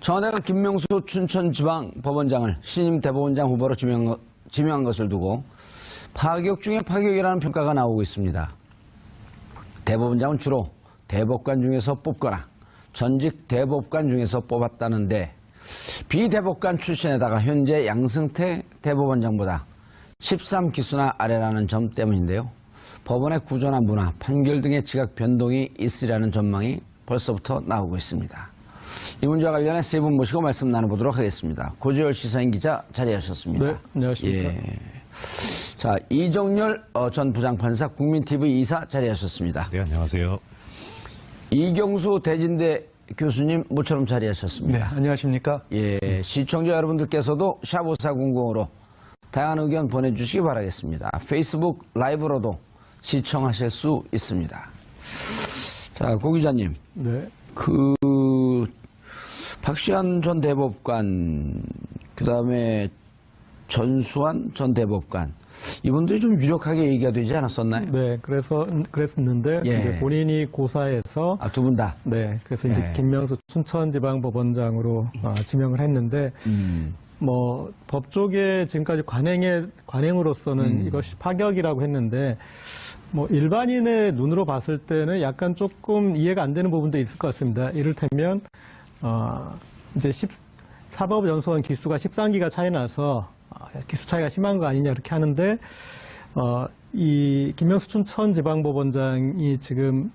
청와대가 김명수 춘천지방법원장을 신임 대법원장 후보로 지명한 것을 두고 파격 중에 파격이라는 평가가 나오고 있습니다. 대법원장은 주로 대법관 중에서 뽑거나 전직 대법관 중에서 뽑았다는데 비대법관 출신에다가 현재 양승태 대법원장보다 13기수나 아래라는 점 때문인데요. 법원의 구조나 문화, 판결 등의 지각 변동이 있으리라는 전망이 벌써부터 나오고 있습니다. 이 문제와 관련해 세 분 모시고 말씀 나눠보도록 하겠습니다. 고재열 시사인 기자 자리하셨습니다. 네, 안녕하십니까. 예. 자, 이정열 전 부장판사 국민TV 이사 자리하셨습니다. 네, 안녕하세요. 이경수 대진대 교수님 모처럼 자리하셨습니다. 네, 안녕하십니까. 예, 시청자 여러분들께서도 샵5400으로 다양한 의견 보내주시기 바라겠습니다. 페이스북 라이브로도 시청하실 수 있습니다. 자, 고 기자님. 네. 박시환 전 대법관, 그 다음에 전수환 전 대법관, 이분들이 좀 유력하게 얘기가 되지 않았었나요? 네, 그랬었는데, 예. 이제 본인이 고사해서. 두 분 다? 네, 그래서 이제 예. 김명수 춘천지방법원장으로 지명을 했는데, 법조계 지금까지 관행으로서는 이것이 파격이라고 했는데, 일반인의 눈으로 봤을 때는 약간 조금 이해가 안 되는 부분도 있을 것 같습니다. 이를테면, 이제 사법연수원 기수가 13기가 차이 나서 기수 차이가 심한 거 아니냐 이렇게 하는데, 이 김명수 춘천지방법원장이 지금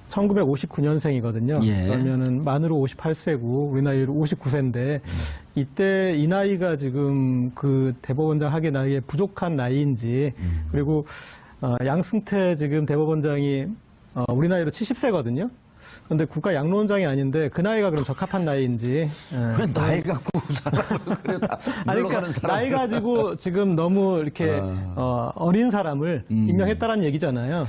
1959년생이거든요. 예. 그러면은 만으로 58세고 우리 나이로 59세인데 이때 이 나이가 지금 그 대법원장 하기 나이에 부족한 나이인지 그리고 양승태 지금 대법원장이 우리 나이로 70세거든요. 그런데 국가 양로원장이 아닌데 그 나이가 그럼 적합한 나이인지. 왜 나이 갖고 사람을 그래 다 아니, 그러니까 나이 가지고 지금 너무 이렇게 어린 사람을 임명했다라는 얘기잖아요.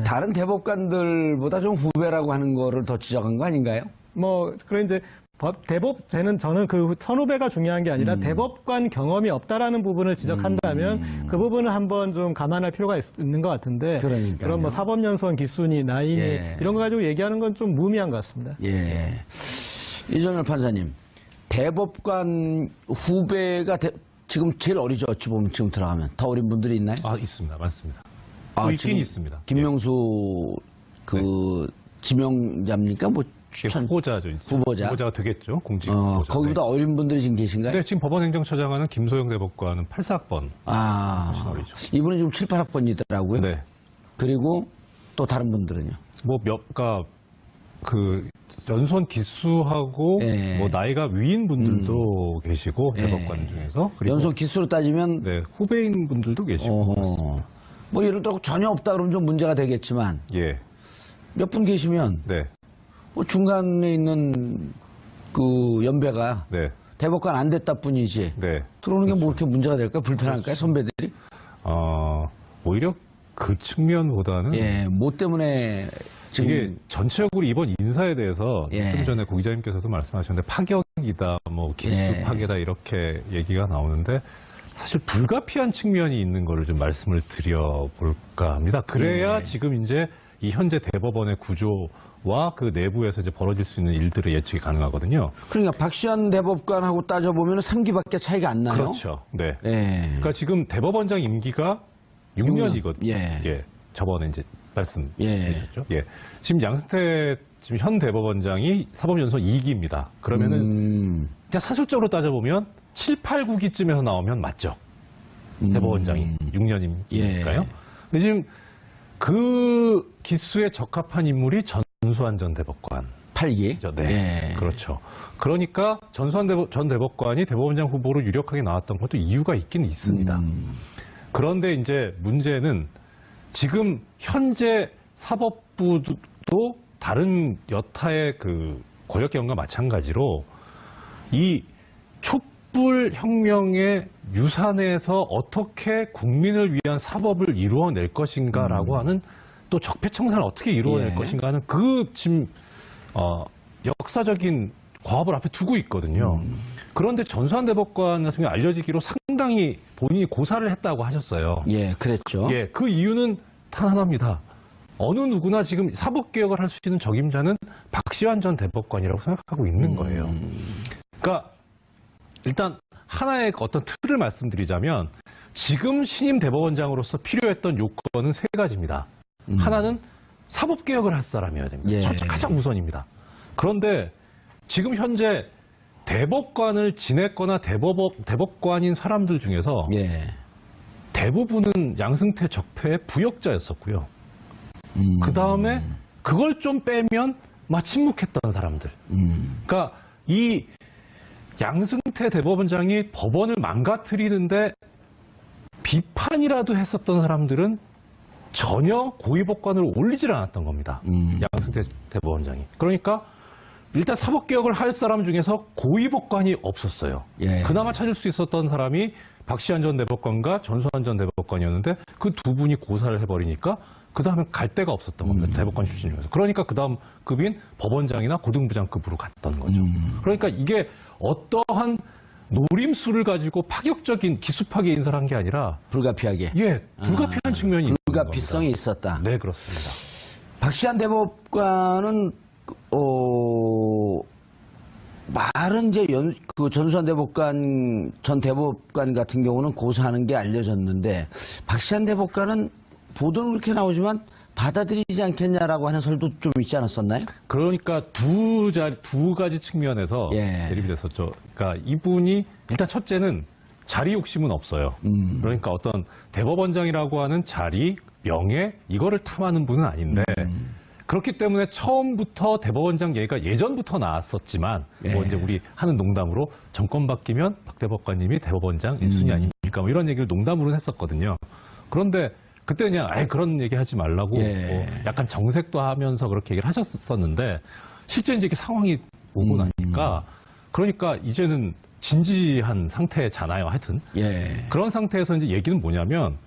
다른 대법관들보다 좀 후배라고 하는 거를 더 지적한 거 아닌가요? 그래 이제 저는 그 선후배가 중요한 게 아니라 대법관 경험이 없다라는 부분을 지적한다면 그 부분은 한번 좀 감안할 필요가 있는 것 같은데. 그러니까요. 그런 사법연수원 기수니 나이니 예. 이런 거 가지고 얘기하는 건 좀 무의미한 것 같습니다. 예. 이정열 판사님, 대법관 후배가 지금 제일 어리죠? 어찌 보면 지금 들어가면. 더 어린 분들이 있나요? 있습니다. 많습니다. 있긴 지금 있습니다. 김명수 지명자입니까? 후보자죠. 후보자. 후보자가 되겠죠. 공직 후보자. 거기보다 어린 분들이 지금 계신가요? 네, 지금 법원행정처장하는 김소영 대법관은 84학번. 어리죠. 이분은 지금 7, 8학번이더라고요. 네. 그리고 또 다른 분들은요? 연수원 기수하고 예. 나이가 위인 분들도 계시고 대법관 중에서. 그리고 연수원 기수로 따지면 네, 후배인 분들도 계시고. 예를 들어 전혀 없다 그러면 좀 문제가 되겠지만 예. 몇 분 계시면 네. 중간에 있는 그 연배가 네. 대법관 안 됐다 뿐이지 네. 들어오는 게 뭐 그렇게 문제가 될까요? 불편할까요? 선배들이? 오히려 그 측면보다는 예, 뭐 때문에 지금 이게 전체적으로 이번 인사에 대해서 예. 좀 전에 고 기자님께서도 말씀하셨는데 파격이다, 기수 예. 파괴다 이렇게 얘기가 나오는데 사실 불가피한 측면이 있는 거를 좀 말씀을 드려볼까 합니다. 그래야 지금 이제 이 현재 대법원의 구조와 그 내부에서 이제 벌어질 수 있는 일들의 예측이 가능하거든요. 그러니까 박시환 대법관하고 따져보면 3기밖에 차이가 안 나요? 그렇죠. 네. 예. 그러니까 지금 대법원장 임기가 6년이거든요. 예. 저번에 이제 말씀 예. 주셨죠. 예. 지금 양승태 지금 현 대법원장이 사법연수원 2기입니다. 그러면은 그냥 사실적으로 따져보면 7, 8, 9기쯤에서 나오면 맞죠. 대법원장이 6년이니까요. 예. 근데 지금 그 기수에 적합한 인물이 전수환 전 대법관. 8기? 네. 예. 그렇죠. 그러니까 전수환 전 대법관이 대법원장 후보로 유력하게 나왔던 것도 이유가 있긴 있습니다. 그런데 이제 문제는 지금 현재 사법부도 다른 여타의 그 권력기관과 마찬가지로 이 촛불 혁명의 유산에서 어떻게 국민을 위한 사법을 이루어낼 것인가라고 하는 또 적폐청산을 어떻게 이루어낼 예. 것인가 하는 그 지금 역사적인 과업을 앞에 두고 있거든요. 그런데 전수환 대법관 같은 경우 알려지기로 상당히 본인이 고사를 했다고 하셨어요. 예, 그랬죠. 예, 그 이유는 단 하나입니다. 어느 누구나 지금 사법개혁을 할 수 있는 적임자는 박시환 전 대법관이라고 생각하고 있는 거예요. 그러니까 일단 하나의 어떤 틀을 말씀드리자면 지금 신임 대법원장으로서 필요했던 요건은 세 가지입니다. 하나는 사법개혁을 할 사람이어야 됩니다. 예. 첫 가장 우선입니다. 그런데 지금 현재 대법관을 지냈거나 대법관인 사람들 중에서 예. 대부분은 양승태 적폐의 부역자였었고요. 그 다음에 그걸 좀 빼면 침묵했던 사람들. 그러니까 이 양승태 대법원장이 법원을 망가뜨리는데 비판이라도 했었던 사람들은 전혀 고위법관으로 올리질 않았던 겁니다. 양승태 대법원장이. 그러니까 일단 사법개혁을 할 사람 중에서 고위법관이 없었어요. 예. 그나마 찾을 수 있었던 사람이 박시환 전 대법관과 전수환 전 대법관이었는데 그 두 분이 고사를 해버리니까 그 다음에 갈 데가 없었던 겁니다. 대법관 출신 중에서. 그러니까 그 다음 급인 법원장이나 고등부장급으로 갔던 거죠. 그러니까 이게 어떠한 노림수를 가지고 파격적인 기수파게 인사를 게 아니라 불가피하게. 예, 불가피한 측면이 있는 불가피성이 겁니다. 있었다. 네, 그렇습니다. 박시환 대법관은 말은 이제 그 전수환 대법관 전 대법관 같은 경우는 고사하는 게 알려졌는데 박시환 대법관은 보도는 그렇게 나오지만 받아들이지 않겠냐라고 하는 설도 좀 있지 않았었나요? 그러니까 두 가지 측면에서 예. 대립이 됐었죠. 그러니까 이분이 일단 첫째는 자리 욕심은 없어요. 그러니까 어떤 대법원장이라고 하는 자리, 명예 이거를 탐하는 분은 아닌데 그렇기 때문에 처음부터 대법원장 얘기가 예전부터 나왔었지만 예. 뭐 이제 우리 하는 농담으로 정권 바뀌면 박 대법관님이 대법원장 1순위 아닙니까? 뭐 이런 얘기를 농담으로는 했었거든요. 그런데 그때 그냥 그런 얘기 하지 말라고 예. 뭐 약간 정색도 하면서 그렇게 얘기를 하셨었는데 실제 이제 이렇게 상황이 오고 나니까 그러니까 이제는 진지한 상태잖아요. 하여튼 예. 그런 상태에서 이제 얘기는 뭐냐면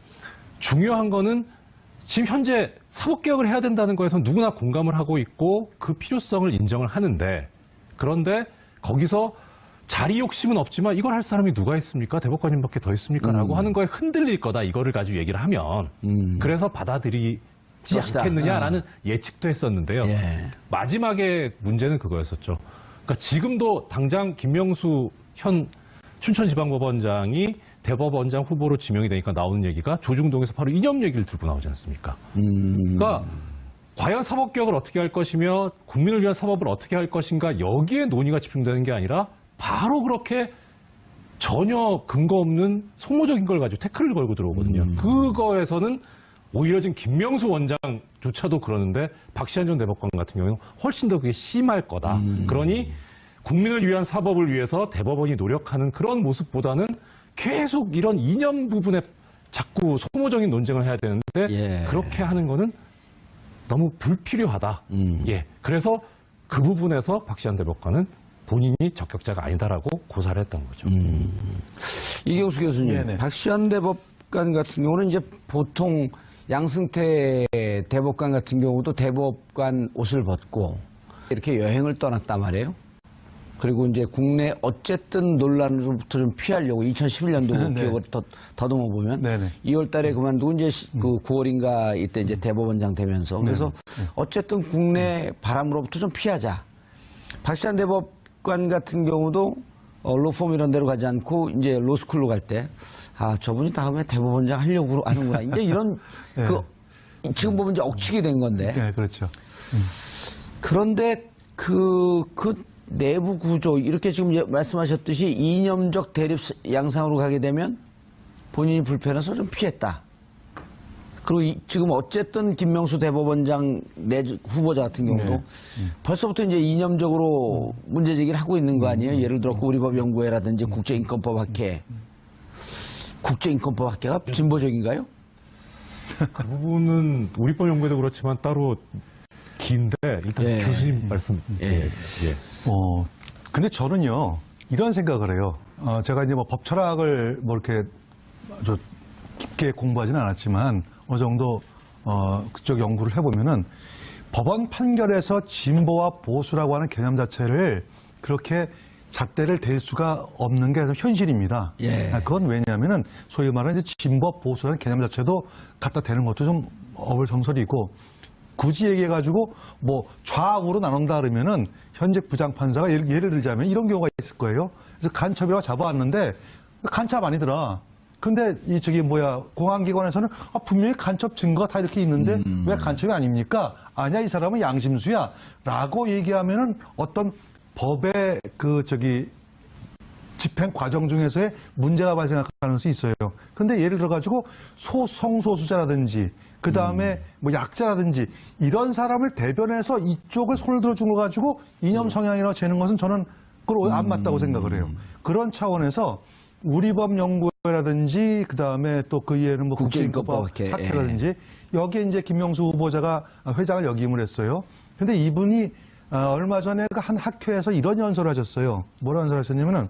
중요한 거는 지금 현재 사법개혁을 해야 된다는 거에서 누구나 공감을 하고 있고 그 필요성을 인정을 하는데 그런데 거기서 자리 욕심은 없지만 이걸 할 사람이 누가 있습니까? 대법관님밖에 더 있습니까? 라고 하는 거에 흔들릴 거다. 이거를 가지고 얘기를 하면 그래서 받아들이지 그렇다. 않겠느냐라는 예측도 했었는데요. 예. 마지막에 문제는 그거였었죠. 그러니까 지금도 당장 김명수 현 춘천지방법원장이 대법원장 후보로 지명이 되니까 나오는 얘기가 조중동에서 바로 이념 얘기를 들고 나오지 않습니까? 그러니까 과연 사법개혁을 어떻게 할 것이며 국민을 위한 사법을 어떻게 할 것인가 여기에 논의가 집중되는 게 아니라 바로 그렇게 전혀 근거 없는 소모적인 걸 가지고 태클을 걸고 들어오거든요. 그거에서는 오히려 지금 김명수 원장조차도 그러는데 박시환 전 대법관 같은 경우는 훨씬 더 그게 심할 거다. 그러니 국민을 위한 사법을 위해서 대법원이 노력하는 그런 모습보다는 계속 이런 이념 부분에 자꾸 소모적인 논쟁을 해야 되는데 예. 그렇게 하는 거는 너무 불필요하다. 예. 그래서 그 부분에서 박시환 대법관은 본인이 적격자가 아니다라고 고사를 했던 거죠. 이경수 교수님, 네네. 박시환 대법관 같은 경우는 이제 보통 양승태 대법관 같은 경우도 대법관 옷을 벗고 이렇게 여행을 떠났단 말이에요. 그리고 이제 국내 어쨌든 논란으로부터 좀 피하려고 2011년도 네. 기억을 더듬어 보면 네네. 2월 달에 그만두고 이제 그 9월인가 이때 이제 대법원장 되면서 그래서 어쨌든 국내 바람으로부터 좀 피하자. 박시환 대법관 같은 경우도 로펌 이런 데로 가지 않고 이제 로스쿨로 갈 때 저분이 다음에 대법원장 하려고 하는구나. 이제 이런 네. 지금 보면 이제 억측이 된 건데. 네, 그렇죠. 그런데 그 내부 구조 이렇게 지금 말씀하셨듯이 이념적 대립 양상으로 가게 되면 본인이 불편해서 좀 피했다. 그리고 지금 어쨌든 김명수 대법원장 후보자 같은 경우도 벌써부터 이제 이념적으로 문제제기를 하고 있는 거 아니에요? 예를 들어 우리법연구회라든지 국제인권법학회. 국제인권법학회가 진보적인가요? 그 부분은 우리법연구회도 그렇지만 따로 긴데 일단 예. 교수님 말씀. 예. 근데 저는요, 이런 생각을 해요. 제가 이제 뭐 법 철학을 뭐 이렇게 아주 깊게 공부하지는 않았지만 어느 정도, 그쪽 연구를 해보면은 법원 판결에서 진보와 보수라고 하는 개념 자체를 그렇게 잣대를 댈 수가 없는 게 현실입니다. 예. 그건 왜냐하면은 소위 말하는 이제 진보 보수라는 개념 자체도 갖다 대는 것도 좀 어불성설이고 굳이 얘기해가지고 뭐 좌우로 나눈다 그러면은 현직 부장판사가 예를 들자면 이런 경우가 있을 거예요. 그래서 간첩이라고 잡아왔는데 간첩 아니더라. 근데 공안기관에서는 분명히 간첩 증거가 다 이렇게 있는데 왜 간첩이 아닙니까? 아니야, 이 사람은 양심수야. 라고 얘기하면은 어떤 법의 집행 과정 중에서의 문제가 발생할 가능성이 있어요. 근데 예를 들어가지고 성소수자라든지 그 다음에 뭐 약자라든지 이런 사람을 대변해서 이쪽을 손을 들어준 거 가지고 이념 성향이라고 재는 것은 저는 그걸 안 맞다고 생각을 해요. 그런 차원에서 우리법 연구회라든지 그 다음에 또 그 이해는 뭐 국제인권법 학회라든지 여기에 이제 김명수 후보자가 회장을 역임을 했어요. 근데 이분이 얼마 전에 한 학회에서 이런 연설을 하셨어요. 뭐라는 연설을 하셨냐면은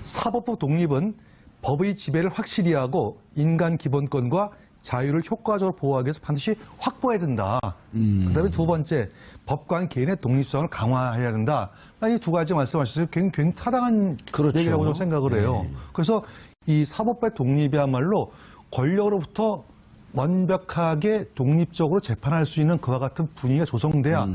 사법부 독립은 법의 지배를 확실히 하고 인간 기본권과 자유를 효과적으로 보호하기 위해서 반드시 확보해야 된다. 그다음에 두 번째, 법관 개인의 독립성을 강화해야 된다. 이 두 가지 말씀하셨어요. 굉장히 타당한 그렇죠. 얘기라고 저는 생각을 해요. 그래서 이 사법부의 독립이야말로 권력으로부터 완벽하게 독립적으로 재판할 수 있는 그와 같은 분위기가 조성돼야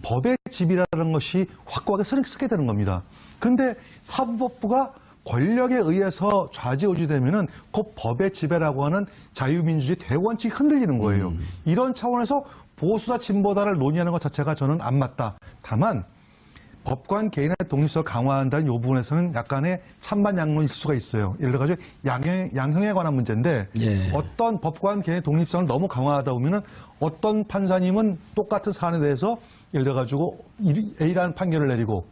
법의 지배라는 것이 확고하게 서게 되는 겁니다. 그런데 사법부가 권력에 의해서 좌지우지되면은 그 법의 지배라고 하는 자유민주주의 대원칙이 흔들리는 거예요. 이런 차원에서 보수다 진보다를 논의하는 것 자체가 저는 안 맞다. 다만 법관 개인의 독립성을 강화한다는 이 부분에서는 약간의 찬반양론일 수가 있어요. 예를 들어가지고 양형에 관한 문제인데 어떤 법관 개인의 독립성을 너무 강화하다 보면은 어떤 판사님은 똑같은 사안에 대해서 예를 들어가지고 A라는 판결을 내리고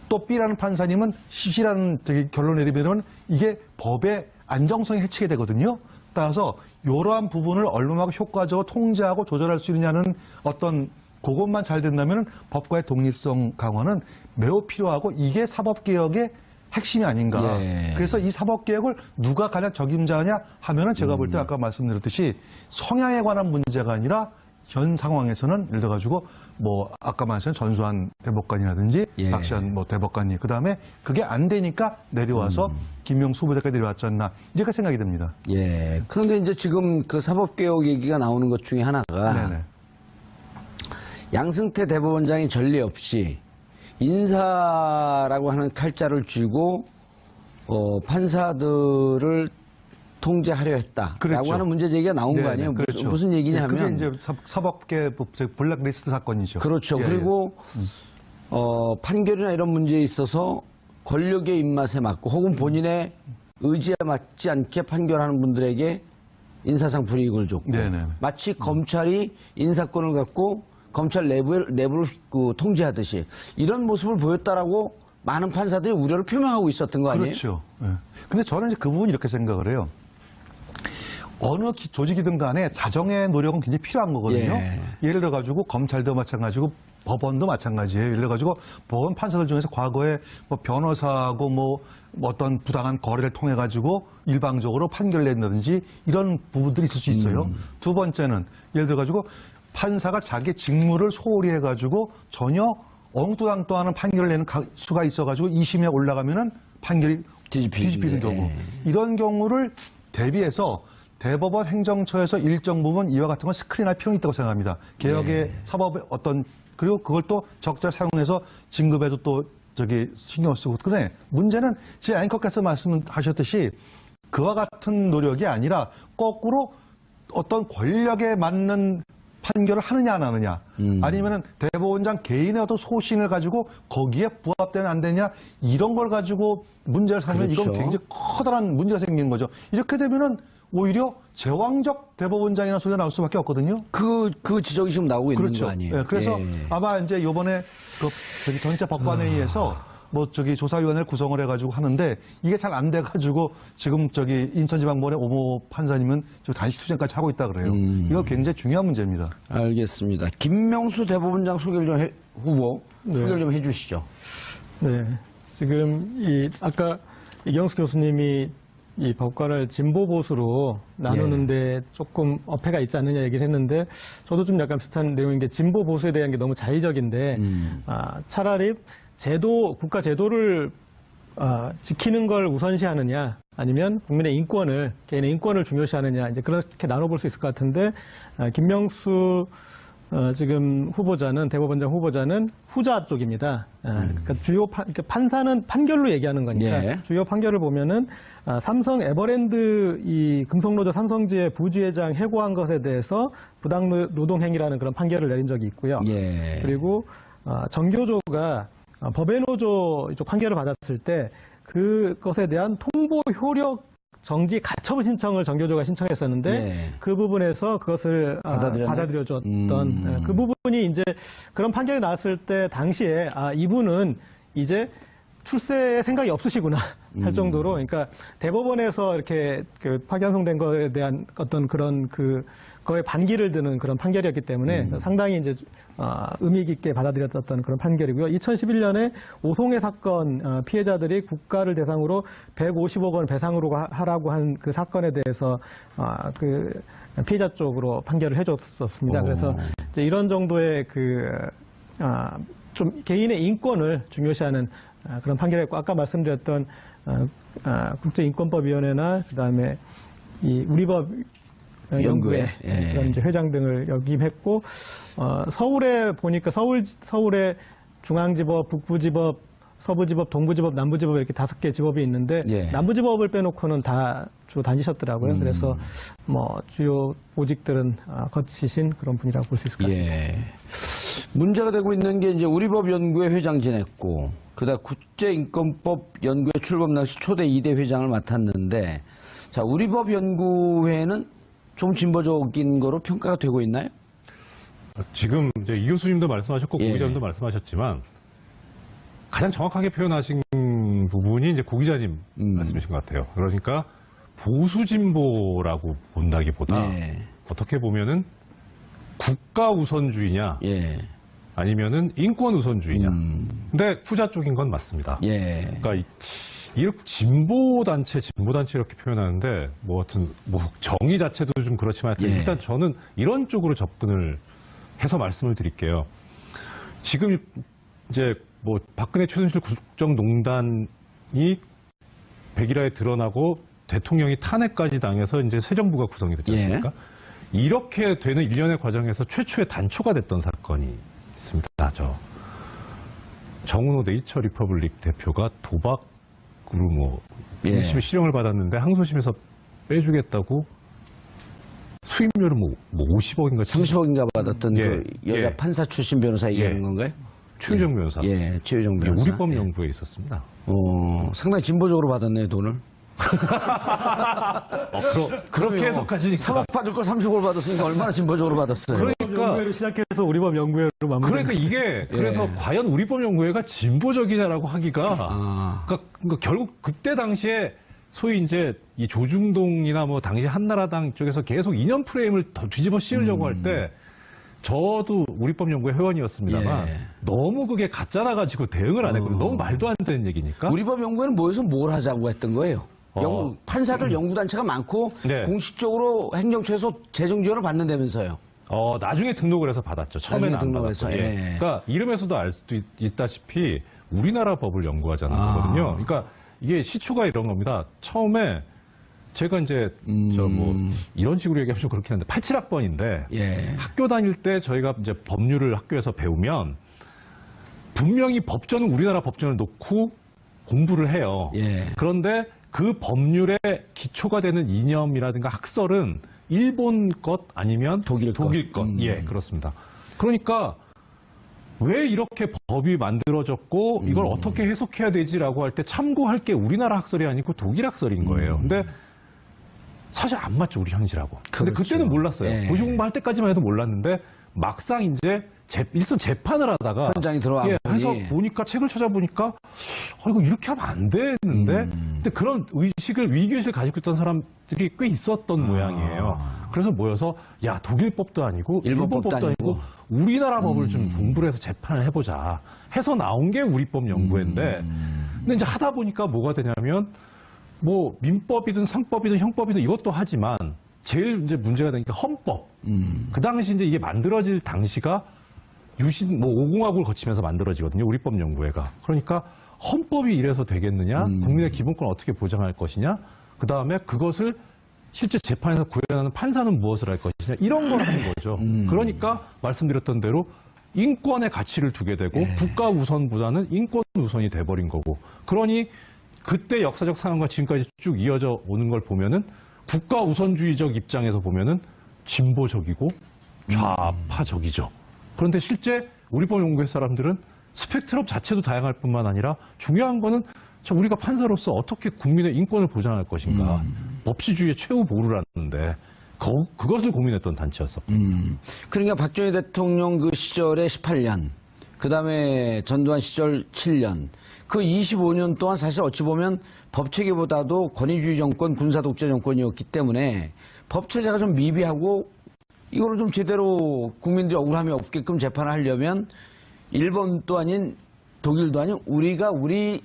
또 B라는 판사님은 C라는 결론을 내리면 이게 법의 안정성이 해치게 되거든요. 따라서 이러한 부분을 얼마나 효과적으로 통제하고 조절할 수 있느냐는 어떤 그것만 잘 된다면 법과의 독립성 강화는 매우 필요하고 이게 사법개혁의 핵심이 아닌가. 그래서 이 사법개혁을 누가 가장 적임자냐 하면은 제가 볼 때 아까 말씀드렸듯이 성향에 관한 문제가 아니라 현 상황에서는 예를 들어가지고 뭐 아까 말씀하신 전수환 대법관이라든지 박시환 뭐 대법관이 그다음에 그게 안 되니까 내려와서 김명수 후보자까지 내려왔지 않나 이렇게 생각이 듭니다. 그런데 이제 지금 그 사법개혁 얘기가 나오는 것 중에 하나가 양승태 대법원장이 전례 없이 인사라고 하는 칼자를 쥐고 판사들을 통제하려 했다라고 하는 문제 제기가 나온 거 아니에요? 그렇죠. 무슨 얘기냐 하면 그게 이제 사법계 블랙리스트 사건이죠. 그렇죠. 그리고 판결이나 이런 문제에 있어서 권력의 입맛에 맞고 혹은 본인의 의지에 맞지 않게 판결하는 분들에게 인사상 불이익을 줬고 마치 검찰이 인사권을 갖고 검찰 내부를 통제하듯이 이런 모습을 보였다라고 많은 판사들이 우려를 표명하고 있었던 거 아니에요? 그렇죠. 근데 저는 이제 그 부분 이렇게 생각을 해요. 어느 조직이든 간에 자정의 노력은 굉장히 필요한 거거든요. 예를 들어가지고 검찰도 마찬가지고 법원도 마찬가지예요. 예를 들어가지고 법원 판사들 중에서 과거에 뭐 변호사하고 뭐 어떤 부당한 거래를 통해 가지고 일방적으로 판결을 낸다든지 이런 부분들이 있을 수 있어요. 두 번째는 예를 들어가지고 판사가 자기 직무를 소홀히 해가지고 전혀 엉뚱한 판결을 내는 수가 있어가지고 2심에 올라가면은 판결이 뒤집히는 경우. 이런 경우를 대비해서 대법원 행정처에서 일정 부분 이와 같은 건 스크린할 필요는 있다고 생각합니다. 개혁의 사법의 그리고 그걸 또 적절히 사용해서 진급에도 또 신경 쓰고. 그런데 문제는 제 앵커께서 말씀하셨듯이 그와 같은 노력이 아니라 거꾸로 어떤 권력에 맞는 판결을 하느냐 안 하느냐 아니면은 대법원장 개인의 어떤 소신을 가지고 거기에 부합되는 안 되냐 이런 걸 가지고 문제를 삼으면 이건 굉장히 커다란 문제가 생기는 거죠. 이렇게 되면은 오히려 제왕적 대법원장이라는 소리가 나올 수밖에 없거든요. 그 지적이 지금 나오고 있는 거 아니에요? 그래서 아마 이제 요번에 전체 법관회의에서 조사위원회를 구성을 해가지고 하는데 이게 잘 안 돼가지고 지금 인천지방법원의 오모 판사님은 지금 단식 투쟁까지 하고 있다 그래요. 이거 굉장히 중요한 문제입니다. 알겠습니다. 김명수 대법원장 후보 소개를 좀 해주시죠. 네, 지금 아까 이경수 교수님이 이 법관을 진보 보수로 나누는데 조금 어폐가 있지 않느냐 얘기를 했는데 저도 좀 약간 비슷한 내용인 게 진보 보수에 대한 게 너무 자의적인데 차라리 국가 제도를 지키는 걸 우선시하느냐 아니면 국민의 인권을 개인의 인권을 중요시하느냐 이제 그렇게 나눠볼 수 있을 것 같은데 김명수 지금 후보자는 대법원장 후보자는 후자 쪽입니다. 그러니까 주요 그러니까 판사는 판결로 얘기하는 거니까 예. 주요 판결을 보면은 삼성 에버랜드 이 금속노조 삼성지회 부지회장 해고한 것에 대해서 부당 노동 행위라는 그런 판결을 내린 적이 있고요. 예. 그리고 정교조가 법외노조 이쪽 판결을 받았을 때 그것에 대한 통보 효력 정지 가처분 신청을 정교조가 신청했었는데 예. 그 부분에서 그것을 받아들여줬던 그 부분이 이제 그런 판결이 나왔을 때 당시에 이분은 이제 출세에 생각이 없으시구나 할 정도로 그러니까 대법원에서 이렇게 그 파기환송된 거에 대한 어떤 그런 그거에 반기를 드는 그런 판결이었기 때문에 상당히 이제 의미 깊게 받아들였던 그런 판결이고요. 2011년에 오송해 사건 피해자들이 국가를 대상으로 150억 원 배상으로 하라고 한 그 사건에 대해서 그 피해자 쪽으로 판결을 해줬었습니다. 그래서 이제 이런 정도의 좀 개인의 인권을 중요시하는 그런 판결이었고 아까 말씀드렸던 국제인권법위원회나 그다음에 이 우리법 연구회 예. 그런 이제 회장 등을 역임했고 서울에 보니까 서울에 중앙지법, 북부지법, 서부지법, 동부지법, 남부지법 이렇게 5개 지법이 있는데 예. 남부지법을 빼놓고는 다 주로 다니셨더라고요. 그래서 뭐 주요 보직들은 거치신 그런 분이라고 볼 수 있을 것 같습니다. 예. 문제가 되고 있는 게 이제 우리법 연구회 회장 지냈고, 그다음 국제인권법 연구회 출범 당시 초대 2대 회장을 맡았는데, 자, 우리법 연구회는 좀 진보적인 거로 평가가 되고 있나요? 지금 이제 이 교수님도 말씀하셨고 예. 고 기자님도 말씀하셨지만 가장 정확하게 표현하신 부분이 이제 고 기자님 말씀이신 것 같아요. 그러니까 보수 진보라고 본다기보다 예. 어떻게 보면은 국가 우선주의냐 예. 아니면은 인권 우선주의냐. 근데 후자 쪽인 건 맞습니다. 예. 그러니까 이렇게 진보 단체 이렇게 표현하는데 뭐 하여튼 뭐 정의 자체도 좀 그렇지만 하여튼 예. 일단 저는 이런 쪽으로 접근을 해서 말씀을 드릴게요. 지금 이제 뭐 박근혜 최순실 국정농단이 백일화에 드러나고 대통령이 탄핵까지 당해서 이제 새 정부가 구성이 됐지 않습니까? 이렇게 되는 일련의 과정에서 최초의 단초가 됐던 사건이 있습니다. 정은호 네이처 리퍼블릭 대표가 도박으로 뭐 예. 열심히 실형을 받았는데 항소심에서 빼주겠다고 수임료를 뭐 50억인가 30억인가 받았던 예. 그 여자 예. 판사 출신 변호사 얘기하는 예. 건가요? 최유정 변호사. 예, 최유정 이게 변호사. 우리법 예. 연구에 있었습니다. 상당히 진보적으로 받았네요, 돈을. 그렇게 해석하시니까. 3억 받을 거 30억을 받았으니까 얼마나 진보적으로 받았어요. 그러니까 연구회로 시작해서 우리법 연구회로 마무리. 그러니까 이게 그래서 예. 과연 우리법 연구회가 진보적이냐라고 하기가 그러니까 결국 그때 당시에 소위 이제 이 조중동이나 뭐 당시 한나라당 쪽에서 계속 이념 프레임을 더 뒤집어 씌우려고 할 때 저도 우리법 연구회 회원이었습니다만 예. 너무 그게 가짜라 가지고 대응을 안 했거든요. 너무 말도 안 되는 얘기니까. 우리법 연구회는 모여서 뭘 하자고 했던 거예요? 판사들 연구단체가 많고 네. 공식적으로 행정처에서 재정 지원을 받는다면서요. 나중에 등록을 해서 받았죠. 처음에는 나중에 안 등록을 해서, 받았고. 예. 그러니까 이름에서도 알 수 있다시피 우리나라 법을 연구하자는 거거든요. 그러니까 이게 시초가 이런 겁니다. 처음에 제가 이제 이런 식으로 얘기하면 좀 그렇긴 한데 87학번인데 예. 학교 다닐 때 저희가 이제 법률을 학교에서 배우면 분명히 법전은 우리나라 법전을 놓고 공부를 해요. 예. 그런데 그 법률의 기초가 되는 이념이라든가 학설은 일본 것 아니면 독일 것. 예, 그렇습니다. 그러니까 왜 이렇게 법이 만들어졌고 이걸 어떻게 해석해야 되지라고 할 때 참고할 게 우리나라 학설이 아니고 독일 학설인 거예요. 근데 사실 안 맞죠, 우리 현실하고. 근데 그렇죠. 그때는 몰랐어요. 예. 고시 공부할 때까지만 해도 몰랐는데 막상 이제 일선 재판을 하다가 현장에 들어와 해서 보니. 보니까 책을 찾아보니까 이거 이렇게 하면 안 되는데 근데 그런 위기의식을 가지고 있던 사람들이 꽤 있었던 모양이에요. 그래서 모여서 야 독일법도 아니고 일본법도 아니고 우리나라 법을 좀 공부를 해서 재판을 해보자 해서 나온 게 우리법 연구회인데 근데 이제 하다 보니까 뭐가 되냐면 뭐 민법이든 상법이든 형법이든 이것도 하지만 제일 이제 문제가 되니까 헌법. 그 당시 이제 이게 만들어질 당시가 유신 5공화국을 거치면서 만들어지거든요. 우리법 연구회가. 그러니까 헌법이 이래서 되겠느냐? 국민의 기본권을 어떻게 보장할 것이냐? 그 다음에 그것을 실제 재판에서 구현하는 판사는 무엇을 할 것이냐? 이런 걸 하는 거죠. 그러니까 말씀드렸던 대로 인권의 가치를 두게 되고 국가 우선보다는 인권 우선이 돼버린 거고. 그러니 그때 역사적 상황과 지금까지 쭉 이어져 오는 걸 보면은 국가 우선주의적 입장에서 보면은 진보적이고 좌파적이죠. 그런데 실제 우리법 연구회 사람들은 스펙트럼 자체도 다양할 뿐만 아니라 중요한 거는 우리가 판사로서 어떻게 국민의 인권을 보장할 것인가. 법치주의의 최후 보루라는데 그것을 고민했던 단체였었고. 그러니까 박정희 대통령 그 시절에 18년, 그 다음에 전두환 시절 7년, 그 25년 동안 사실 어찌 보면 법체계보다도 권위주의 정권, 군사독재 정권이었기 때문에 법체제가 좀 미비하고 이거를 좀 제대로 국민들이 억울함이 없게끔 재판을 하려면 일본도 아닌 독일도 아닌 우리가 우리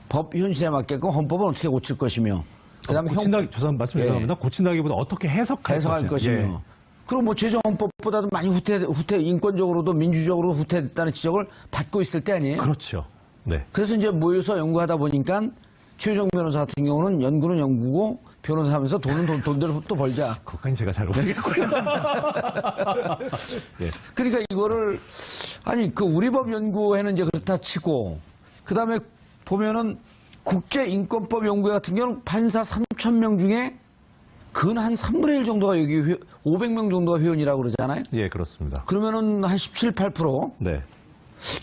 법 현실에 맞게끔 헌법을 어떻게 고칠 것이며 그다음에 죄송합니다. 고친다기보다 어떻게 해석할 것이며. 예. 그리고 뭐 제정헌법보다도 많이 후퇴 인권적으로도 민주적으로도 후퇴됐다는 지적을 받고 있을 때 아니에요? 그렇죠. 네. 그래서 이제 모여서 연구하다 보니까 최유정 변호사 같은 경우는 연구는 연구고 변호사 하면서 돈대로 또 벌자. 그것까지 제가 잘 모르겠고요. 예. 그러니까 이거를 아니 그 우리법 연구회는 이제 그렇다 치고 그다음에 보면은 국제인권법 연구회 같은 경우는 판사 3,000명 중에 근 한 3분의 1 정도가 여기 500명 정도가 회원이라고 그러잖아요. 예, 그렇습니다. 그러면은 한 17, 8%. 네.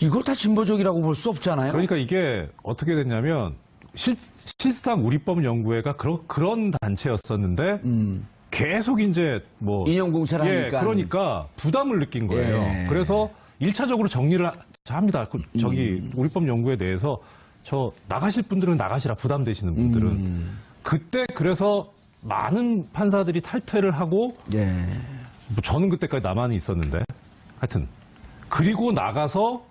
이걸 다 진보적이라고 볼 수 없잖아요. 그러니까 이게 어떻게 됐냐면 실상 우리법 연구회가 그런 단체였었는데 계속 이제 뭐 인용 공세를 하니까. 그러니까 부담을 느낀 거예요. 예. 그래서 1차적으로 정리를 합니다. 저기 우리법 연구에 대해서 저 나가실 분들은 나가시라 부담되시는 분들은 그때 그래서 많은 판사들이 탈퇴를 하고 예. 뭐 저는 그때까지 남한이 있었는데 하여튼 그리고 나가서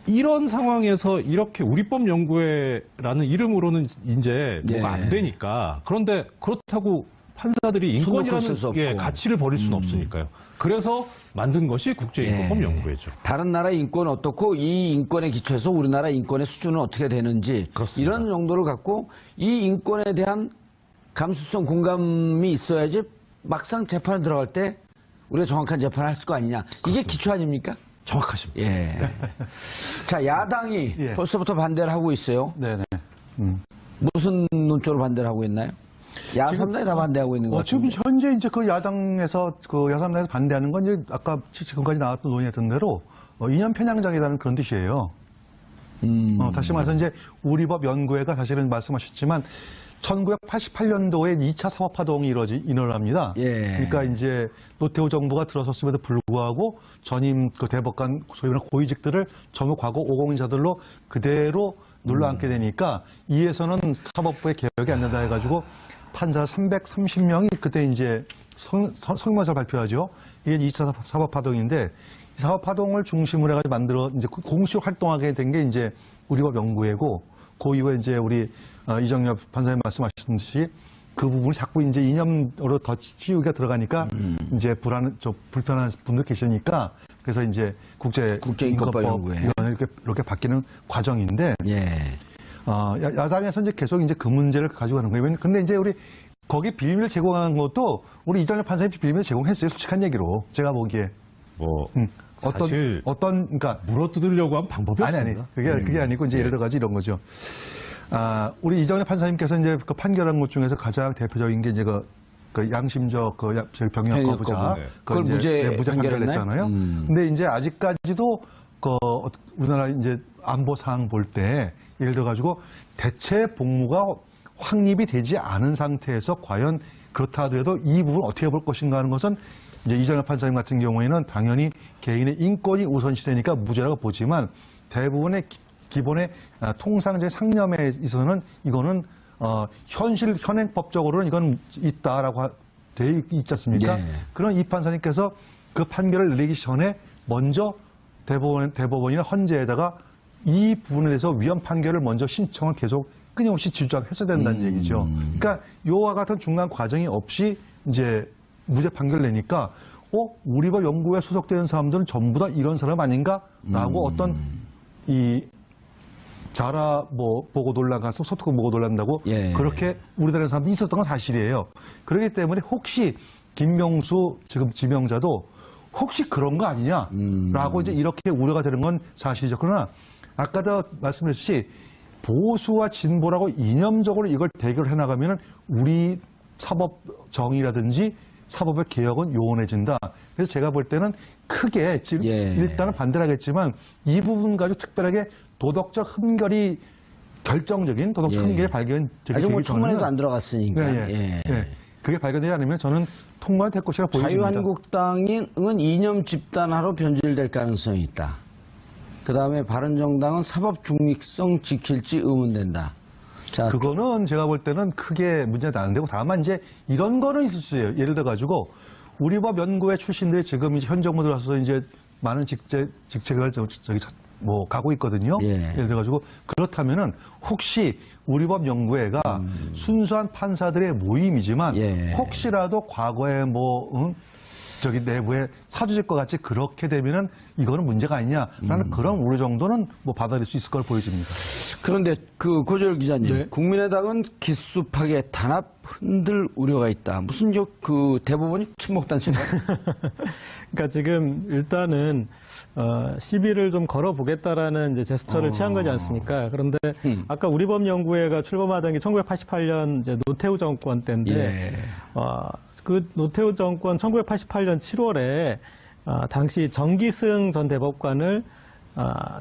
이런 상황에서 이렇게 우리법 연구회라는 이름으로는 이제 뭐가 안 되니까 그런데 그렇다고 판사들이 인권이라는 가치를 버릴 수는 없으니까요. 그래서 만든 것이 국제인권법 연구회죠. 다른 나라 인권 어떻고 이 인권에 기초해서 우리나라 인권의 수준은 어떻게 되는지 그렇습니다. 이런 정도를 갖고 이 인권에 대한 감수성 공감이 있어야지 막상 재판에 들어갈 때 우리가 정확한 재판을 할 거 아니냐. 이게 그렇습니다. 기초 아닙니까? 정확하십니다. 예. 자, 야당이 예. 벌써부터 반대를 하고 있어요. 네네. 무슨 논조로 반대를 하고 있나요? 야3당이 다 반대하고 있는 것 지금 같아요. 현재 이제 그 야당에서 그 야삼당에서 반대하는 건 이제 아까 지금까지 나왔던 논의했던 대로 이념 편향적이라는 그런 뜻이에요. 다시 말해서 이제 우리법 연구회가 사실은 말씀하셨지만 1988년도에 2차 사법파동이 일어납니다. 예. 그러니까 이제 노태우 정부가 들어섰음에도 불구하고 전임 그 대법관 소위 말하는 고위직들을 전후 과거 오공인자들로 그대로 눌러앉게 되니까 이에서는 사법부의 개혁이 안 된다 해가지고 판사 330명이 그때 이제 성명서를 발표하죠. 이게 2차 사법파동인데 이 사법파동을 중심으로 해가지고 만들어 이제 공식 활동하게 된 게 이제 우리법 연구회고 그 이후에 이제 우리 이정엽 판사님 말씀하셨듯이 그 부분을 자꾸 이제 이념으로 더 치우기가 들어가니까 이제 불편한 분들 계시니까 그래서 이제 국제인권법 연구회 이렇게 바뀌는 과정인데 예. 야당에서 이제 계속 이제 그 문제를 가지고 가는 거예요. 근데 이제 우리 거기 빌미를 제공한 것도 우리 이정엽 판사님 빌미를 제공했어요. 솔직한 얘기로 제가 보기에 뭐 사실 그러니까 물어뜯으려고 하면 방법이 없습니다. 그게 아니고 이제 예를 들어가지 이런 거죠. 우리 이정엽 판사님께서 이제 그 판결한 것 중에서 가장 대표적인 게 이제 그 양심적 병역 거부자 그걸 무죄 판결했잖아요. 근데 이제 아직까지도 우리나라 이제 안보 사항 볼 때 예를 들어 가지고 대체 복무가 확립이 되지 않은 상태에서 과연 그렇다 하더라도 이 부분 어떻게 볼 것인가 하는 것은 이제 이정엽 판사님 같은 경우에는 당연히 개인의 인권이 우선시되니까 무죄라고 보지만 대부분의 기본의 통상적인 상념에 있어서는 이거는 현행법적으로는 이건 있다라고 되어 있지 않습니까? 예. 그런 이 판사님께서 그 판결을 내리기 전에 먼저 대법원이나 헌재에다가 이 부분에 대해서 위헌 판결을 먼저 신청을 계속 끊임없이 주장했어야 된다는 얘기죠. 그러니까 요와 같은 중간 과정이 없이 이제 무죄 판결 내니까 우리법 연구에 소속되는 사람들은 전부 다 이런 사람 아닌가라고 어떤 이 자라 보고 논란 가서 소트코 보고 논란다고 예. 그렇게 우리나라 사람들이 있었던 건 사실이에요. 그렇기 때문에 혹시 김명수 지금 지명자도 혹시 그런 거 아니냐라고 이제 이렇게 우려가 되는 건 사실이죠. 그러나 아까도 말씀드렸듯이 보수와 진보라고 이념적으로 이걸 대결해 나가면은 우리 사법 정의라든지 사법의 개혁은 요원해진다. 그래서 제가 볼 때는 크게 지금 예. 일단은 반대를 하겠지만 이 부분 가지고 특별하게 도덕적 흠결이 결정적인 도덕적 예. 흠결이 발견되기 아직 뭐 전에는 청문회도 안 들어갔으니까. 예. 그게 발견되지 않으면 저는 통과가 될 것이라 보여집니다. 자유한국당은 이념 집단화로 변질될 가능성이 있다. 그 다음에 바른정당은 사법 중립성 지킬지 의문된다. 자, 그거는 제가 볼 때는 크게 문제가 안 되고 다만 이제 이런 거는 있을 수 있어요. 예를 들어 가지고 우리 법 연구회 출신들이 지금 이제 현 정부 들어서 이제 많은 직책을 가고 있거든요. 예. 예를 들어 가지고 그렇다면은 혹시 우리 법 연구회가 순수한 판사들의 모임이지만 예. 혹시라도 과거에 저기 내부에 사주직과 같이 그렇게 되면은 이거는 문제가 아니냐라는 그런 우려 정도는 받아들일 수 있을 걸 보여집니다. 그런데 그 고재열 기자님, 네. 국민의당은 기수파계 단합 흔들 우려가 있다. 무슨 그 대법원이 친목단체인가요? 그러니까 지금 일단은 시비를 좀 걸어보겠다라는 이제 제스처를 취한 거지 않습니까? 그런데 아까 우리법연구회가 출범하던 게 1988년 이제 노태우 정권 때인데 예. 그 노태우 정권 1988년 7월에 당시 정기승 전 대법관을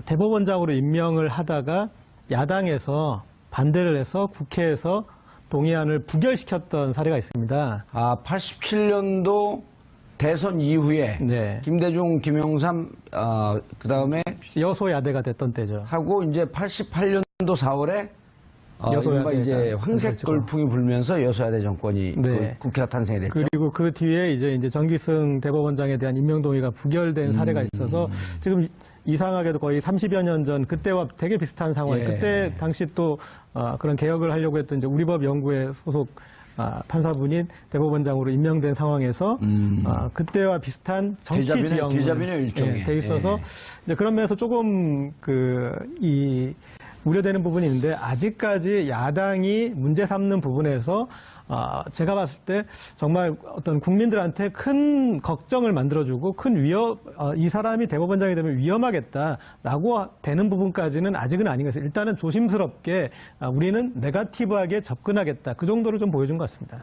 대법원장으로 임명을 하다가 야당에서 반대를 해서 국회에서 동의안을 부결시켰던 사례가 있습니다. 87년도 대선 이후에 네. 김대중, 김영삼, 그 다음에 여소야대가 됐던 때죠. 하고 이제 88년도 4월에 여소야대가 이제 황색 그렇죠. 돌풍이 불면서 여소야대 정권이 네. 그 국회가 탄생이 됐죠. 그리고 그 뒤에 이제 정기승 대법원장에 대한 임명 동의가 부결된 사례가 있어서 지금 이상하게도 거의 30여 년 전 그때와 되게 비슷한 상황. 예. 그때 당시 또 그런 개혁을 하려고 했던 이제 우리법 연구회 소속 판사분이 대법원장으로 임명된 상황에서 그때와 비슷한 정치 지형이 뒤잡이네요, 일종의. 돼 있어서 예. 이제 그런 면에서 조금 우려되는 부분이 있는데 아직까지 야당이 문제 삼는 부분에서 제가 봤을 때 정말 어떤 국민들한테 큰 걱정을 만들어주고 큰 이 사람이 대법원장이 되면 위험하겠다라고 되는 부분까지는 아직은 아닌 것 같아요. 일단은 조심스럽게 우리는 네거티브하게 접근하겠다. 그 정도를 좀 보여준 것 같습니다.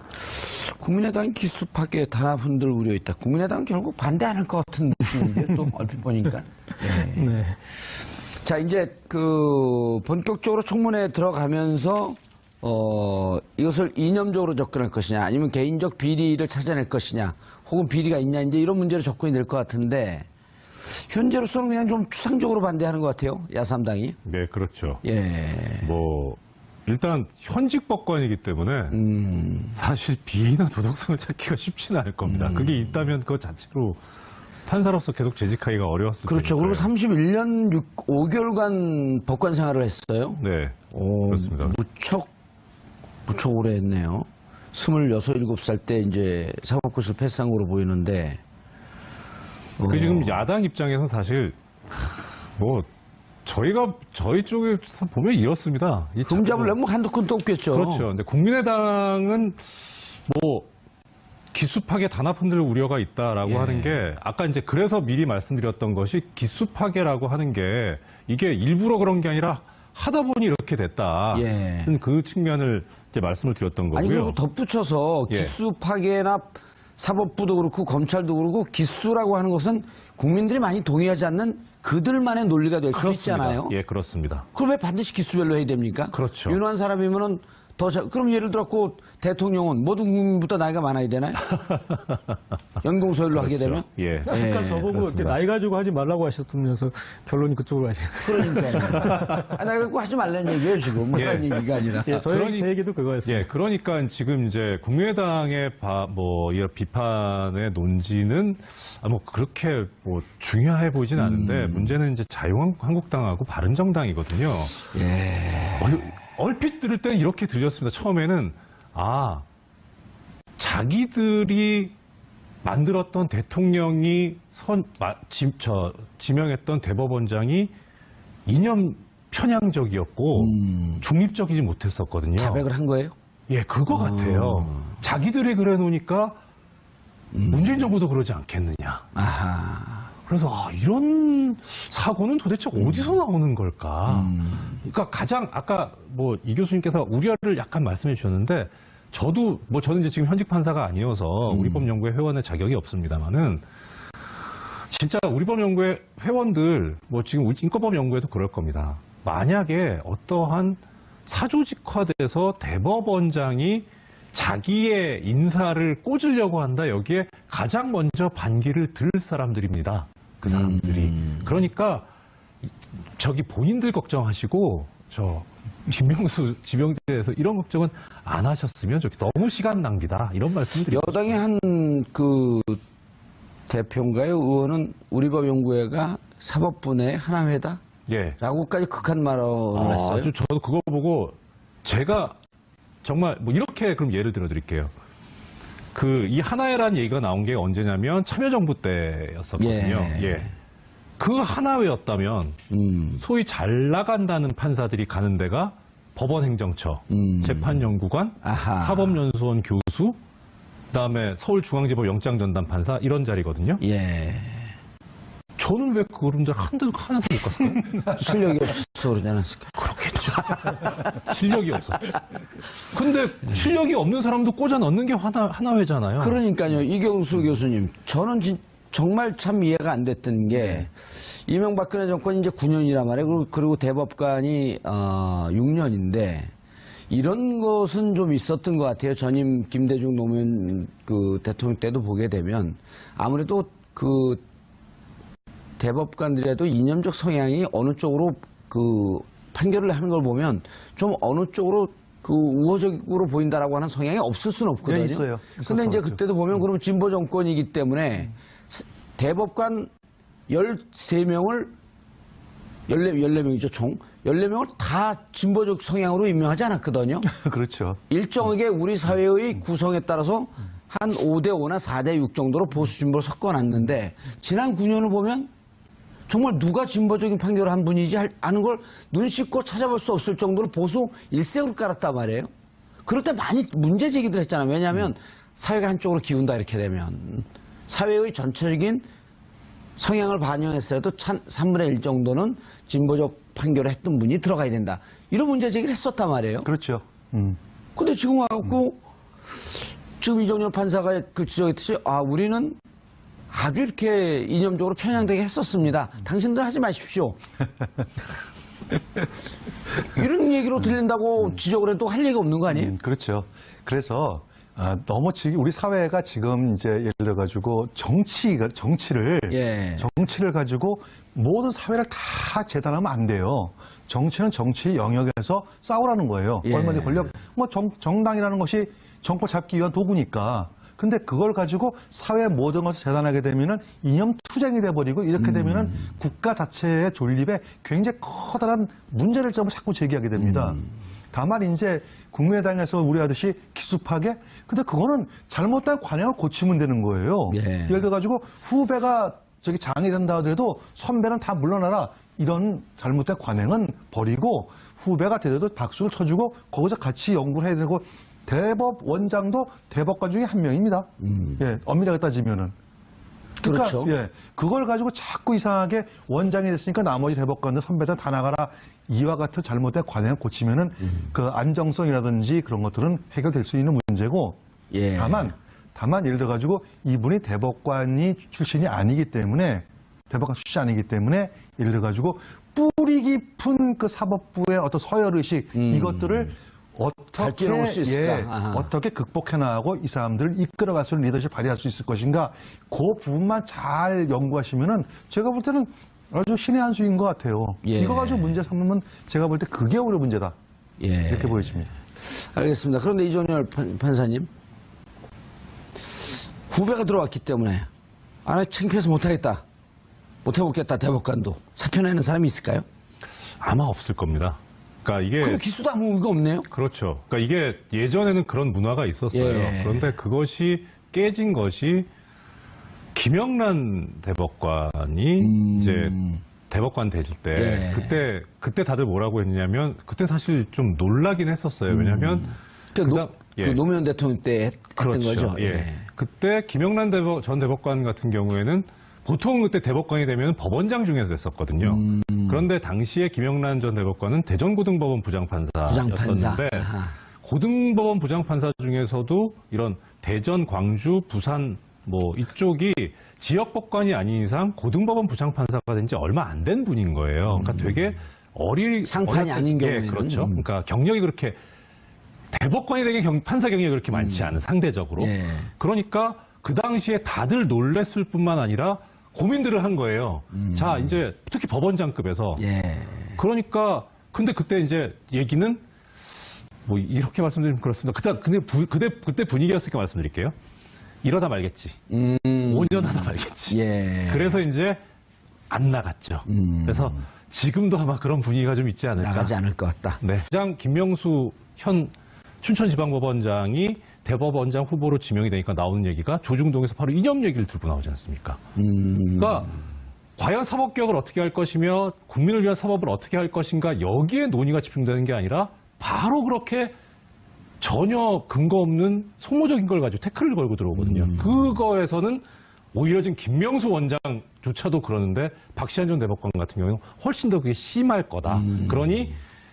국민의당 기수파계 단합 흔들 우려 있다. 국민의당 결국 반대 안 할 것 같은 느낌인데 또 얼핏 보니까. 네. 네. 자, 이제 본격적으로 청문회에 들어가면서 이것을 이념적으로 접근할 것이냐, 아니면 개인적 비리를 찾아낼 것이냐, 혹은 비리가 있냐, 이제 이런 문제로 접근이 될 것 같은데, 현재로서는 그냥 좀 추상적으로 반대하는 것 같아요, 야3당이. 네, 그렇죠. 예. 일단 현직 법관이기 때문에 사실 비리나 도덕성을 찾기가 쉽지는 않을 겁니다. 그게 있다면 그것 자체로 판사로서 계속 재직하기가 어려웠을 그렇죠. 테니까요. 그리고 31년 5개월간 법관 생활을 했어요. 네, 그렇습니다. 무척 오래 했네요. 26, 7살 때 이제 사법고시를 패스한 거로 보이는데. 지금 야당 입장에서는 사실 저희 쪽에서 보면 이렇습니다. 금 잡으려면 한두 푼도 없겠죠. 그렇죠. 근데 국민의당은 기수파계 단합 흔들 우려가 있다라고 하는 게 아까 이제 그래서 미리 말씀드렸던 것이 기수파계라고 하는 게 이게 일부러 그런 게 아니라 하다 보니 이렇게 됐다. 예. 그 측면을 이제 말씀을 드렸던 거고요. 아니, 그리고 덧붙여서 예. 기수 파괴나 사법부도 그렇고 검찰도 그렇고 기수라고 하는 것은 국민들이 많이 동의하지 않는 그들만의 논리가 될 수 있잖아요. 예, 그렇습니다. 그럼 왜 반드시 기수별로 해야 됩니까? 그렇죠. 유능한 사람이면은 그럼 예를 들었고 대통령은 모든 국민보다 나이가 많아야 되나요? 연공서열로 하게 되면? 예. 그러니까 저보고 이렇게 나이 가지고 하지 말라고 하셨다면서 결론이 그쪽으로 가시네요. 그러니까요. 나 갖고 하지 말라는 얘기예요, 지금. 그런 얘기가 아니라. 제 얘기도 그거였어요. 예, 그러니까 지금 이제 국민의당의 이 비판의 논지는 그렇게 중요해 보이진 않은데 문제는 이제 자유한국당하고 바른정당이거든요. 예. 얼핏 들을 때는 이렇게 들렸습니다. 처음에는 자기들이 만들었던 대통령이 지명했던 대법원장이 이념 편향적이었고 중립적이지 못했었거든요. 자백을 한 거예요? 예, 그거 같아요. 자기들이 그래 놓으니까 문재인 정부도 그러지 않겠느냐. 아하. 그래서 이런 사고는 도대체 어디서 나오는 걸까? 그러니까 가장 아까 뭐 이 교수님께서 우려를 약간 말씀해 주셨는데 저도 저는 이제 지금 현직 판사가 아니어서 우리법연구회 회원의 자격이 없습니다만은 진짜 우리법연구회 회원들 지금 인권법 연구에도 그럴 겁니다. 만약에 어떠한 사조직화돼서 대법원장이 자기의 인사를 꽂으려고 한다. 여기에 가장 먼저 반기를 들 사람들입니다. 그 사람들이. 그러니까 저기 본인들 걱정하시고 김명수 지명제에서 이런 걱정은 안 하셨으면 좋겠다. 너무 시간 낭비다. 이런 말씀드립니다. 여당의 한 대표인가요? 의원은 우리법연구회가 사법부의 하나회다? 예. 라고까지 극한 말을 했어요. 저도 그거 보고 제가 정말 이렇게 그럼 예를 들어 드릴게요. 이 하나회라는 얘기가 나온 게 언제냐면 참여정부 때였었거든요. 예. 그 하나회였다면 소위 잘 나간다는 판사들이 가는 데가 법원행정처, 재판연구관, 아하. 사법연수원 교수, 그다음에 서울중앙지법 영장전담 판사 이런 자리거든요. 예. 저는 왜 그런 데 하나도 못 갔을까요? 실력이 없어서 그러지 않았을까? 그렇겠죠. 실력이 없어. 근데 실력이 없는 사람도 꽂아 넣는 게 하나회잖아요. 그러니까요. 이경수 교수님, 저는 정말 참 이해가 안 됐던 게 이명박근혜 정권이 이제 9년이란 말이에요. 그리고 대법관이 6년인데 이런 것은 좀 있었던 것 같아요. 전임 김대중 노무현 대통령 때도 보게 되면 아무래도 대법관들에도 이념적 성향이 어느 쪽으로 판결을 하는 걸 보면 좀 어느 쪽으로 우호적으로 보인다라고 하는 성향이 없을 수는 없거든요. 네, 있어요. 근데 이제 그때도 보면 그럼 진보 정권이기 때문에 대법관 13명을 14명이죠, 총. 14명을 다 진보적 성향으로 임명하지 않았거든요. 그렇죠. 일정하게 우리 사회의 구성에 따라서 한 5대5나 4대6 정도로 보수 진보를 섞어놨는데 지난 9년을 보면 정말 누가 진보적인 판결을 한 분이지 하는 걸 눈 씻고 찾아볼 수 없을 정도로 보수 일색으로 깔았단 말이에요. 그럴 때 많이 문제 제기들 했잖아요. 왜냐하면 사회가 한쪽으로 기운다 이렇게 되면 사회의 전체적인 성향을 반영했어도 3분의 1 정도는 진보적 판결을 했던 분이 들어가야 된다. 이런 문제 제기를 했었단 말이에요. 그렇죠. 근데 지금 와갖고 지금 이정열 판사가 지적했듯이 우리는 아주 이렇게 이념적으로 편향되게 했었습니다. 당신들 하지 마십시오. 이런 얘기로 들린다고 지적을 해도 할 얘기가 없는 거 아니에요? 그렇죠. 그래서 너무 우리 사회가 지금 이제 예를 들어 가지고 정치를 가지고 모든 사회를 다 재단하면 안 돼요. 정치는 정치 영역에서 싸우라는 거예요. 예. 얼마든지 권력 정당이라는 것이 정권 잡기 위한 도구니까. 근데 그걸 가지고 사회 모든 것을 재단하게 되면은 이념 투쟁이 돼버리고 이렇게 되면은 국가 자체의 존립에 굉장히 커다란 문제를 자꾸 제기하게 됩니다. 다만 이제 국민의당에서 우려하듯이 기습하게 근데 그거는 잘못된 관행을 고치면 되는 거예요. 예. 예를 들어 가지고 후배가 장이 된다 하더라도 선배는 다 물러나라 이런 잘못된 관행은 버리고 후배가 되더라도 박수를 쳐주고 거기서 같이 연구를 해야 되고 대법원장도 대법관 중에 한 명입니다. 예, 엄밀하게 따지면은. 그러니까, 그렇죠. 예, 그걸 가지고 자꾸 이상하게 원장이 됐으니까 나머지 대법관들 선배들 다 나가라. 이와 같은 잘못된 관행을 고치면은 그 안정성이라든지 그런 것들은 해결될 수 있는 문제고. 예. 다만 예를 들어 가지고 이분이 대법관이 출신이 아니기 때문에 대법관 출신이 아니기 때문에 예를 들어 가지고 뿌리 깊은 그 사법부의 어떤 서열 의식 이것들을 어떻게 뛰어넘을 수 있을까? 어떻게 극복해 나가고 이 사람들을 이끌어갈 수 있는 리더십 발휘할 수 있을 것인가 그 부분만 잘 연구하시면은 제가 볼 때는 아주 신의 한 수인 것 같아요. 예. 이거 가지고 문제 삼으면 제가 볼 때 그게 오히려 문제다. 예. 이렇게 보여집니다. 알겠습니다. 그런데 이정열 판사님, 후배가 들어왔기 때문에 창피해서 못하겠다, 못해먹겠다 대법관도 사표 내는 사람이 있을까요? 아마 없을 겁니다. 그러니까 이게 그럼 기수도 아무 의미가 없네요. 그렇죠. 그러니까 이게 예전에는 그런 문화가 있었어요. 예. 그런데 그것이 깨진 것이 김영란 대법관이 이제 대법관 되실 때 예. 그때 다들 뭐라고 했냐면 그때 사실 좀 놀라긴 했었어요. 왜냐하면 그 노무현 대통령 때 했던 그렇죠. 거죠. 예. 그때 김영란 전 대법관 같은 경우에는 보통 그때 대법관이 되면 법원장 중에서 됐었거든요. 그런데 당시에 김영란 전 대법관은 대전고등법원 부장판사였었는데 고등법원 부장판사 중에서도 이런 대전, 광주, 부산 뭐 이쪽이 지역법관이 아닌 이상 고등법원 부장판사가 된 지 얼마 안 된 분인 거예요. 그러니까 되게 상판이 아닌 경우에는. 그렇죠. 그러니까 경력이 그렇게 대법관이 되게 판사 경력이 그렇게 많지 않은 상대적으로. 예. 그러니까 그 당시에 다들 놀랬을 뿐만 아니라 고민들을 한 거예요. 자, 이제 특히 법원장급에서. 예. 그러니까 근데 그때 이제 얘기는 뭐 이렇게 말씀드리면 그렇습니다. 그때 분위기였으니까 말씀드릴게요. 이러다 말겠지. 5년 하다 말겠지. 예. 그래서 이제 안 나갔죠. 그래서 지금도 아마 그런 분위기가 좀 있지 않을까. 나가지 않을 것 같다. 네. 부장 김명수 현 춘천지방법원장이 대법원장 후보로 지명이 되니까 나오는 얘기가 조중동에서 바로 이념 얘기를 들고 나오지 않습니까? 그러니까 과연 사법개혁을 어떻게 할 것이며 국민을 위한 사법을 어떻게 할 것인가 여기에 논의가 집중되는 게 아니라 바로 그렇게 전혀 근거 없는 속모적인 걸 가지고 태클을 걸고 들어오거든요. 그거에서는 오히려 지금 김명수 원장조차도 그러는데 박시한 전 대법관 같은 경우는 훨씬 더 그게 심할 거다. 그러니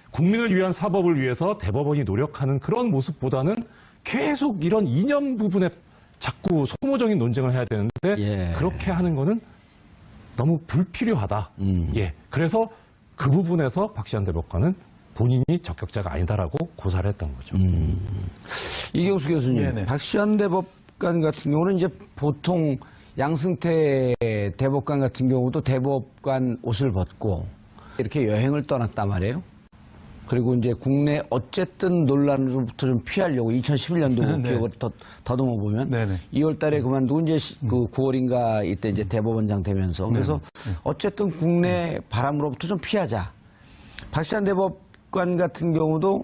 국민을 위한 사법을 위해서 대법원이 노력하는 그런 모습보다는 계속 이런 이념 부분에 자꾸 소모적인 논쟁을 해야 되는데 예. 그렇게 하는 거는 너무 불필요하다. 예. 그래서 그 부분에서 박시한 대법관은 본인이 적격자가 아니다라고 고사를 했던 거죠. 이경수 교수님, 네네. 박시한 대법관 같은 경우는 이제 보통 양승태 대법관 같은 경우도 대법관 옷을 벗고 이렇게 여행을 떠났단 말이에요. 그리고 이제 국내 어쨌든 논란으로부터 좀 피하려고 2011년도 네. 기억을 더듬어 보면 네네. 2월 달에 그만두고 이제 그 9월인가 이때 이제 대법원장 되면서 그래서 어쨌든 국내 바람으로부터 좀 피하자. 박시한 대법관 같은 경우도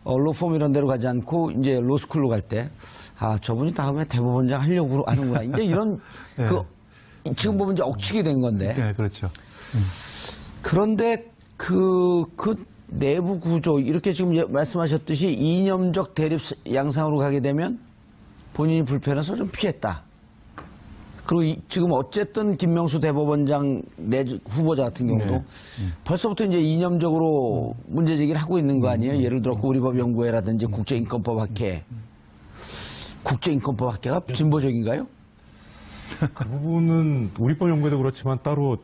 로펌 이런 데로 가지 않고 이제 로스쿨로 갈 때 아, 저분이 다음에 대법원장 하려고 하는구나. 이제 이런 네. 지금 보면 이제 억측이 된 건데. 네, 그렇죠. 그런데 그 내부 구조 이렇게 지금 말씀하셨듯이 이념적 대립 양상으로 가게 되면 본인이 불편해서 좀 피했다. 그리고 지금 어쨌든 김명수 대법원장 후보자 같은 경우도 네. 벌써부터 이제 이념적으로 문제제기를 하고 있는 거 아니에요? 예를 들어 우리법 연구회라든지 국제인권법 학회. 국제인권법 학회가 진보적인가요? 그 부분은 우리법 연구에도 그렇지만 따로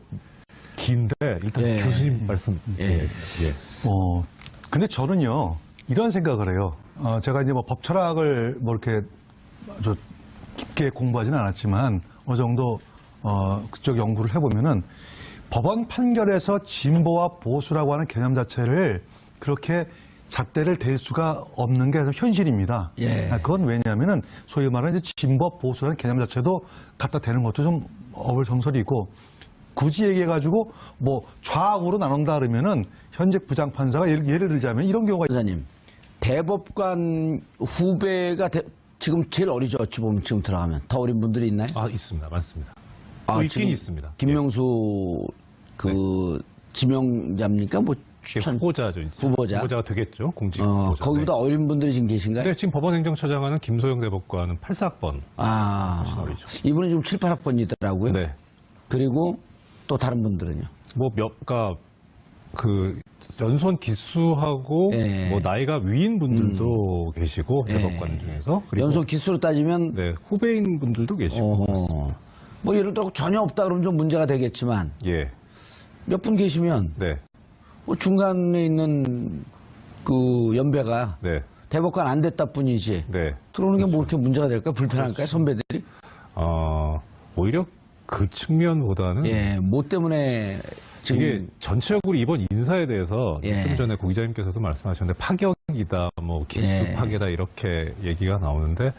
긴데 일단 예. 교수님 말씀. 예. 근데 저는요, 이런 생각을 해요. 제가 이제 뭐 법 철학을 뭐 이렇게 아주 깊게 공부하지는 않았지만 어느 정도, 그쪽 연구를 해보면은 법원 판결에서 진보와 보수라고 하는 개념 자체를 그렇게 잣대를 댈 수가 없는 게 현실입니다. 예. 그건 왜냐하면은 소위 말하는 이제 진보 보수라는 개념 자체도 갖다 대는 것도 좀 어불성설이고 굳이 얘기해가지고 뭐 좌악으로 나눈다 그러면은 현직 부장판사가 예를 들자면 이런 경우가 판사님, 대법관 후배가 지금 제일 어리죠. 어찌 보면 지금 들어가면 더 어린 분들이 있나요? 아, 있습니다. 맞습니다. 아, 있긴 지금 있습니다. 김명수 지명자입니까? 뭐 추천 후보자죠. 이제. 후보자. 후보자가 되겠죠. 공직 후보자. 거기보다 어린 분들이 지금 계신가요? 네, 지금 법원행정처장하는 김소영 대법관은 84학번. 아, 어리죠. 이분은 지금 7, 8학번이더라고요. 네. 그리고 또 다른 분들은요? 그러니까 그 연수원 기수하고 예. 뭐 나이가 위인 분들도 계시고 대법관 중에서 그리고 연속 기수로 따지면 네, 후배인 분들도 계시고. 뭐 예를 들어 전혀 없다 그러면 좀 문제가 되겠지만 예. 몇 분 계시면 네. 뭐 중간에 있는 그 연배가 네. 대법관 안 됐다 뿐이지 네. 들어오는 게 뭐 이렇게 문제가 될까요? 불편할까요? 선배들이? 오히려 그 측면보다는 예, 뭐 때문에 지금 이게 전체적으로 이번 인사에 대해서 예. 좀 전에 고 기자님께서도 말씀하셨는데 파격이다, 뭐 기수 예. 파괴다 이렇게 얘기가 나오는데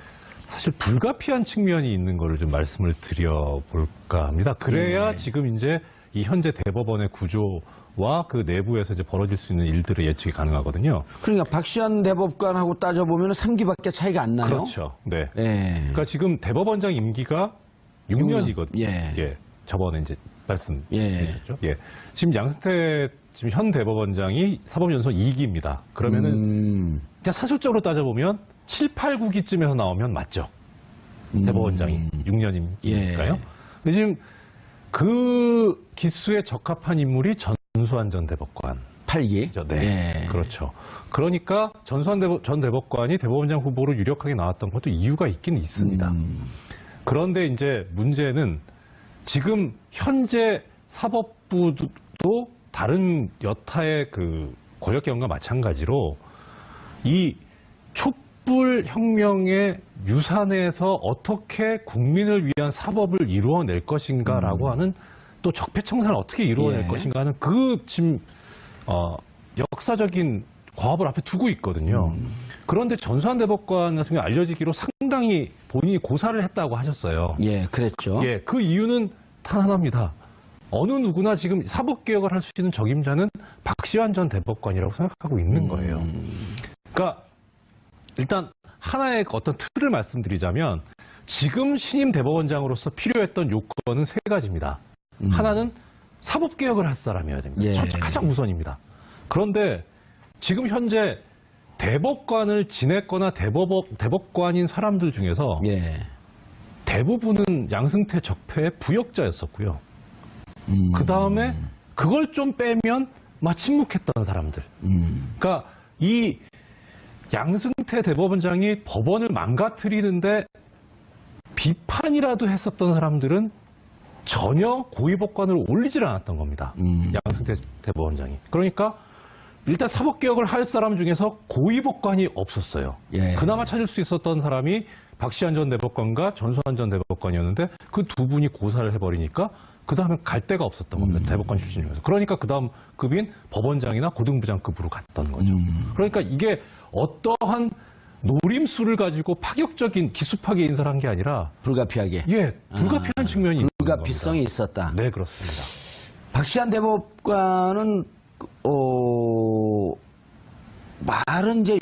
사실 불가피한 측면이 있는 거를 좀 말씀을 드려볼까 합니다. 그래야 예. 지금 이제 이 현재 대법원의 구조와 그 내부에서 이제 벌어질 수 있는 일들의 예측이 가능하거든요. 그러니까 박시한 대법관하고 따져보면 3기밖에 차이가 안 나요? 그렇죠. 네. 예. 그러니까 지금 대법원장 임기가 6년이거든요. 예. 저번에 이제 말씀 예. 주셨죠. 예. 지금 양승태 지금 현 대법원장이 사법연수원 2기입니다. 그러면은 그냥 사실적으로 따져보면 7, 8, 9기쯤에서 나오면 맞죠. 대법원장이 6년이니까요. 근데 지금 그 기수에 적합한 인물이 전수환 전 대법관. 8기. 네. 그렇죠. 그러니까 전수환 전 대법관이 대법원장 후보로 유력하게 나왔던 것도 이유가 있긴 있습니다. 그런데 이제 문제는 지금 현재 사법부도 다른 여타의 그 권력기관과 마찬가지로 이 촛불 혁명의 유산에서 어떻게 국민을 위한 사법을 이루어낼 것인가라고 하는 또 적폐청산을 어떻게 이루어낼 것인가 하는 그 지금 역사적인 과업을 앞에 두고 있거든요. 그런데 전수환 대법관 같은 경우 알려지기로 상당히 본인이 고사를 했다고 하셨어요. 예, 그랬죠. 예, 그 이유는 단 하나입니다. 어느 누구나 지금 사법개혁을 할 수 있는 적임자는 박시환 전 대법관이라고 생각하고 있는 거예요. 그러니까 일단 하나의 어떤 틀을 말씀드리자면 지금 신임 대법원장으로서 필요했던 요건은 세 가지입니다. 하나는 사법개혁을 할 사람이어야 됩니다. 예. 가장 우선입니다. 그런데 지금 현재 대법관을 지냈거나 대법관인 사람들 중에서 예. 대부분은 양승태 적폐의 부역자였었고요. 그 다음에 그걸 좀 빼면 막 침묵했던 사람들. 그러니까 이 양승태 대법원장이 법원을 망가뜨리는데 비판이라도 했었던 사람들은 전혀 고위법관으로 올리질 않았던 겁니다. 양승태 대법원장이. 그러니까 일단 사법개혁을 할 사람 중에서 고위법관이 없었어요. 예. 그나마 찾을 수 있었던 사람이 박시환 전 대법관과 전수환 전 대법관이었는데 그 두 분이 고사를 해버리니까 그 다음에 갈 데가 없었던 겁니다. 대법관 출신 중에서. 그러니까 그 다음 급인 법원장이나 고등부장급으로 갔던 거죠. 그러니까 이게 어떠한 노림수를 가지고 파격적인 기수파계 인사를 한 게 아니라 불가피하게. 예, 불가피한 측면이 있는 불가피성이 겁니다. 있었다. 네, 그렇습니다. 박시환 대법관은 말은 이제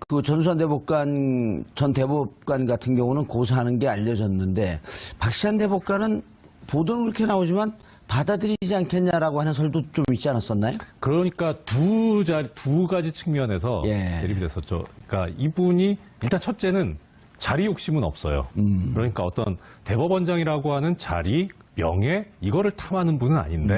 그 전수환 대법관 전 대법관 같은 경우는 고사하는 게 알려졌는데 박시환 대법관은 보도는 그렇게 나오지만 받아들이지 않겠냐라고 하는 설도 좀 있지 않았었나요? 그러니까 두 가지 측면에서 예. 대립이 됐었죠. 그러니까 이분이 일단 첫째는 자리 욕심은 없어요. 그러니까 어떤 대법원장이라고 하는 자리, 명예 이거를 탐하는 분은 아닌데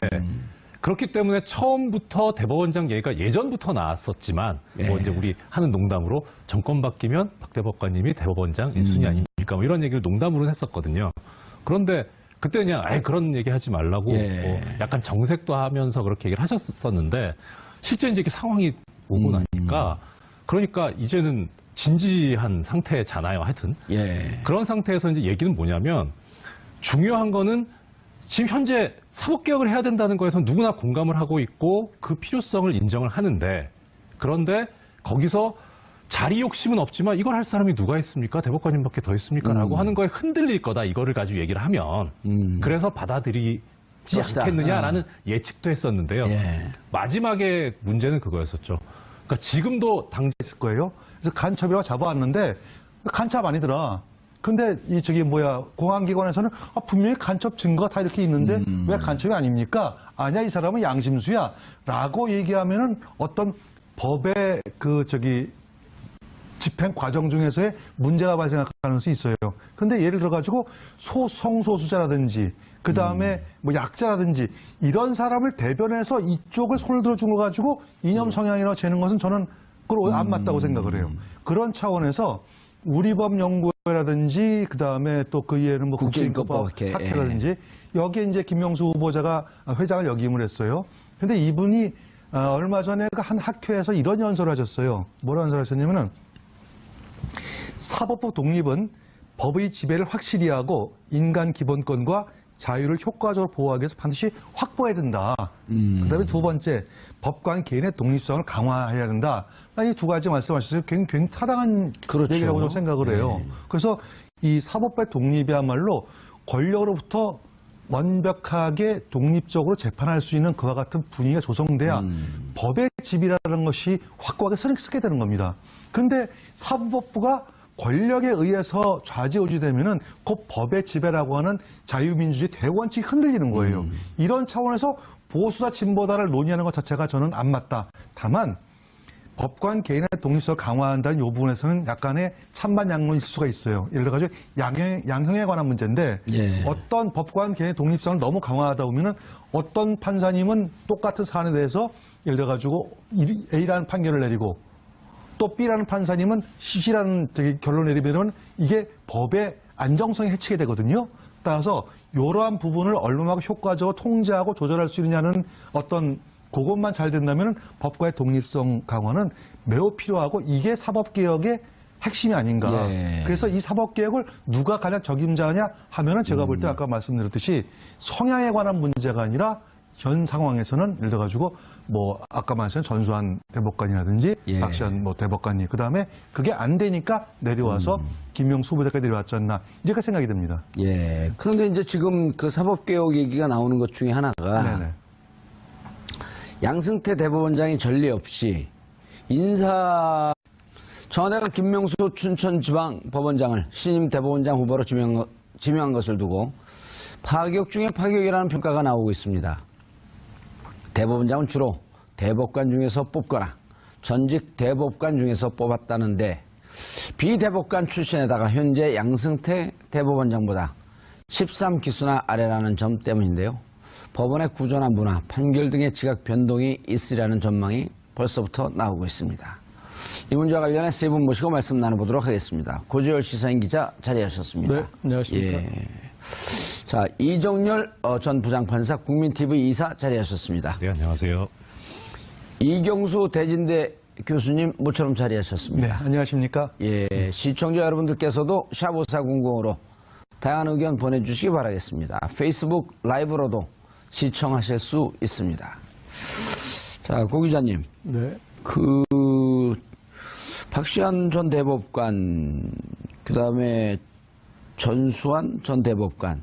그렇기 때문에 처음부터 대법원장 얘기가 예전부터 나왔었지만 뭐 이제 우리 하는 농담으로 정권 바뀌면 박 대법관님이 대법원장 1순위 아닙니까? 뭐 이런 얘기를 농담으로 했었거든요. 그런데 그때 그냥 그런 얘기 하지 말라고 뭐 약간 정색도 하면서 그렇게 얘기를 하셨었는데 실제 이제 이렇게 상황이 오고 나니까 그러니까 이제는 진지한 상태잖아요. 하여튼 그런 상태에서 이제 얘기는 뭐냐면 중요한 거는 지금 현재 사법개혁을 해야 된다는 거에서 누구나 공감을 하고 있고 그 필요성을 인정을 하는데 그런데 거기서 자리 욕심은 없지만 이걸 할 사람이 누가 있습니까? 대법관님밖에 더 있습니까? 라고 하는 거에 흔들릴 거다. 이거를 가지고 얘기를 하면 그래서 받아들이지 그렇다. 않겠느냐라는 예측도 했었는데요. 마지막에 문제는 그거였었죠. 그러니까 지금도 있을 거예요. 그래서 간첩이라고 잡아왔는데 간첩 아니더라. 근데 공안기관에서는 분명히 간첩 증거가 다 이렇게 있는데 왜 간첩이 아닙니까? 아니야, 이 사람은 양심수야. 라고 얘기하면은 어떤 법의 집행 과정 중에서의 문제가 발생할 가능성이 있어요. 근데 예를 들어가지고 성소수자라든지 그 다음에 약자라든지 이런 사람을 대변해서 이쪽을 손을 들어준 거 가지고 이념 성향이라고 재는 것은 저는 그걸 안 맞다고 생각을 해요. 그런 차원에서 우리법 연구회라든지 그 다음에 또 그 이해는 국제인권법 학회라든지 여기에 이제 김명수 후보자가 회장을 역임을 했어요. 근데 이분이 얼마 전에 한 학회에서 이런 연설을 하셨어요. 뭐라는 연설을 하셨냐면은 사법부 독립은 법의 지배를 확실히 하고 인간 기본권과 자유를 효과적으로 보호하기 위해서 반드시 확보해야 된다. 그다음에 두 번째, 법관 개인의 독립성을 강화해야 된다. 이 두 가지 말씀하셨어요. 굉장히 타당한 얘기라고 저는 생각을 해요. 그래서 이 사법부의 독립이야말로 권력으로부터 완벽하게 독립적으로 재판할 수 있는 그와 같은 분위기가 조성돼야 법의 집이라는 것이 확고하게 서게 되는 겁니다. 그런데 사법부가 권력에 의해서 좌지우지되면은 그 법의 지배라고 하는 자유민주주의 대원칙이 흔들리는 거예요. 이런 차원에서 보수다 진보다를 논의하는 것 자체가 저는 안 맞다. 다만 법관 개인의 독립성을 강화한다는 이 부분에서는 약간의 찬반양론일 수가 있어요. 예를 들어 가지고 양형에 관한 문제인데 예. 어떤 법관 개인의 독립성을 너무 강화하다 보면은 어떤 판사님은 똑같은 사안에 대해서 예를 들어 가지고 A라는 판결을 내리고 또 B라는 판사님은 C라는 결론을 내리면 이게 법의 안정성이 해치게 되거든요. 따라서 이러한 부분을 얼마나 효과적으로 통제하고 조절할 수 있느냐는 어떤 그것만 잘 된다면 법과의 독립성 강화는 매우 필요하고 이게 사법개혁의 핵심이 아닌가. 예. 그래서 이 사법개혁을 누가 가장 적임자냐 하면은 제가 볼 때 아까 말씀드렸듯이 성향에 관한 문제가 아니라 현 상황에서는 예를 들어가지고 뭐 아까 말씀하신 전수환 대법관이라든지 예. 박시환 뭐 대법관이 그다음에 그게 안 되니까 내려와서 김명수 후보자까지 내려왔지 않나 이제 그 생각이 듭니다. 예. 그런데 이제 지금 그 사법개혁 얘기가 나오는 것 중에 하나가 네네. 양승태 대법원장이 전례 없이 청와대가 김명수 춘천지방법원장을 신임 대법원장 후보로 지명한 것을 두고 파격 중에 파격이라는 평가가 나오고 있습니다. 대법원장은 주로 대법관 중에서 뽑거나 전직 대법관 중에서 뽑았다는데 비대법관 출신에다가 현재 양승태 대법원장보다 13기수나 아래라는 점 때문인데요. 법원의 구조나 문화, 판결 등의 지각 변동이 있으리라는 전망이 벌써부터 나오고 있습니다. 이 문제와 관련해 세 분 모시고 말씀 나눠보도록 하겠습니다. 고재열 시사인 기자 자리하셨습니다. 네, 안녕하십니까. 예. 자, 이정열 전 부장판사 국민TV 이사 자리하셨습니다. 네, 안녕하세요. 이경수 대진대 교수님 모처럼 자리하셨습니다. 네, 안녕하십니까? 예, 시청자 여러분들께서도 샵5400으로 다양한 의견 보내주시기 바라겠습니다. 페이스북 라이브로도 시청하실 수 있습니다. 자, 고 기자님. 네. 박시환 전 대법관, 그 다음에 전수환 전 대법관,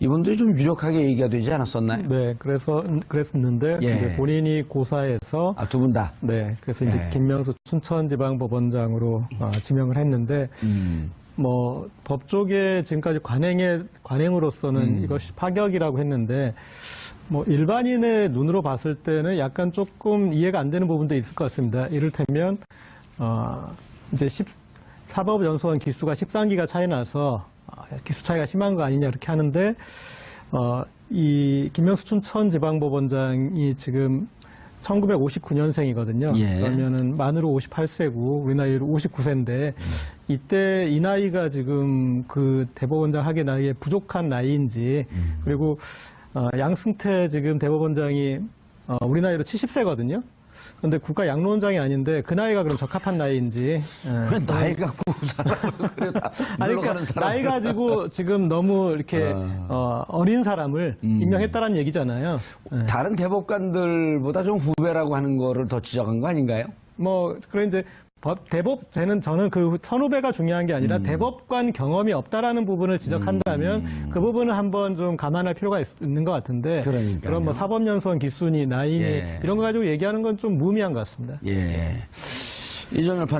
이분들이 좀 유력하게 얘기가 되지 않았었나요? 네, 그랬었는데 예. 이제 본인이 고사해서 두 분 다. 네, 그래서 이제 예. 김명수 춘천지방법원장으로 지명을 했는데 뭐 법조계 지금까지 관행으로서는 이것이 파격이라고 했는데 뭐 일반인의 눈으로 봤을 때는 약간 조금 이해가 안 되는 부분도 있을 것 같습니다. 이를테면 이제 사법연수원 기수가 13기가 차이 나서 기수 차이가 심한 거 아니냐 이렇게 하는데 이 김명수 춘천지방법원장이 지금 1959년생이거든요. 예. 그러면은 만으로 58세고 우리 나이로 59세인데 이때 이 나이가 지금 그 대법원장 하기 나이에 부족한 나이인지 그리고 양승태 지금 대법원장이 우리 나이로 70세거든요. 그런데 국가 양로원장이 아닌데 그 나이가 그럼 적합한 나이인지. 왜 나이 갖고 사람을 그래 다 아니, 물러가는 그러니까 사람. 나이 가지고 지금 너무 이렇게 어린 사람을 임명했다라는 얘기잖아요. 네. 다른 대법관들보다 좀 후배라고 하는 거를 더 지적한 거 아닌가요? 뭐 그래 이제 저는 그 선후배가 중요한 게 아니라 대법관 경험이 없다라는 부분을 지적한다면 그 부분을 한번 좀 감안할 필요가 있는 것 같은데 그러니까요. 그런 뭐 사법연수원 기수니 나이니 예. 이런 거 가지고 얘기하는 건 좀 무의미한 것 같습니다. 예. 이정열